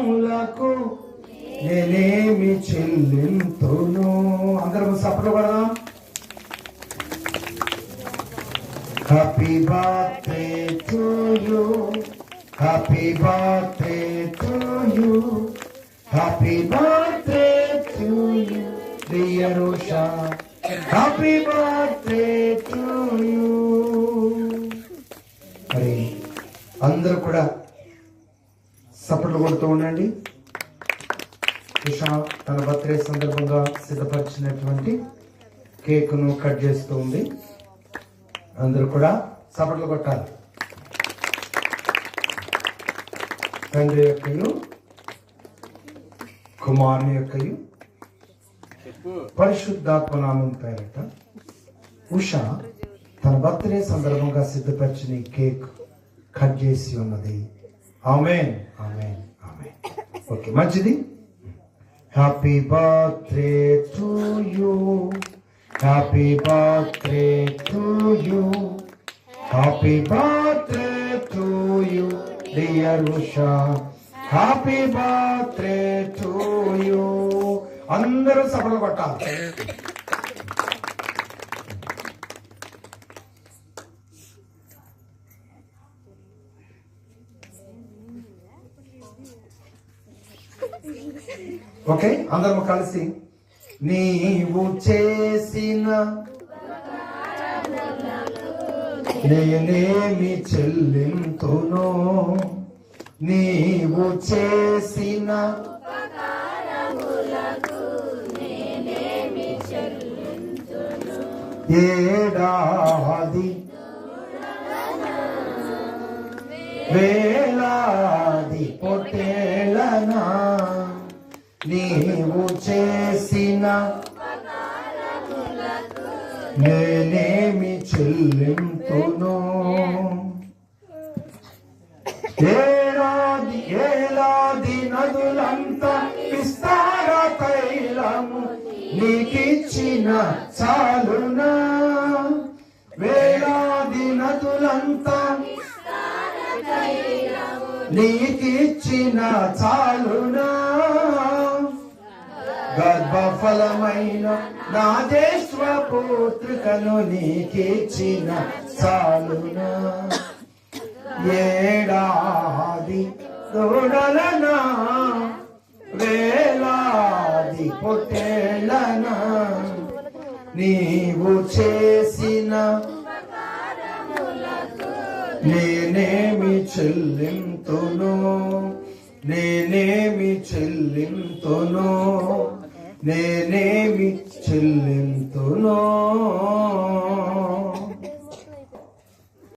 ఉపకారములకు నేనేమి చెల్లింతును. అందరం సపలు పడదాం. Happy birthday to you, happy birthday to you, happy birthday to you dear Usha, happy birthday to you. మరి అందరూ కూడా సపట్లు కొడుతూ ఉండండి. ఉషా తన బర్త్డే సందర్భంగా సిద్ధపరిచినటువంటి కేకును కట్ చేస్తూ ఉంది. అందరూ కూడా సపట్లు కొట్టాలి. తండ్రి యొక్కయు కుమారుని యొక్కయు పరిశుద్ధాత్మ నామం పేరట ఉషా తన బర్త్డే సందర్భంగా సిద్ధపరిచిన కేక్ కట్ చేసి ఉన్నది. ఆమేన్, ఆమేన్, ఆమేన్. ఓకే, మంచిది. Happy birthday to you, happy birthday to you, happy birthday to you dear Usha, happy birthday to you. అందరూ సభలు కొట్టాలి. ఓకే, అందరం కలిసి నీవు చేసిన నేనేమి చెల్లింతును, నీవు చేసిన ఏడాది వేలాది పొట్టేళ్ళనా నీవు చేసిన నేనేమి చెల్లింతును. ఏలాది ఏలాది నదులంతా విస్తార తైలము నీకిచ్చిన చాలునా, వేలాది నదులంతా నీకిచ్చిన చాలునా, గర్భఫలమైన నా దేశ్వపుత్రికను నీకిచ్చిన చాలునా, ఏడాది దూడలనా వేలాది పొట్టేళ్ళనా నీవు చేసిన నేనేమి చెల్లింతును, నేనేమి చెల్లింతును, నేనేమి చెల్లింతును.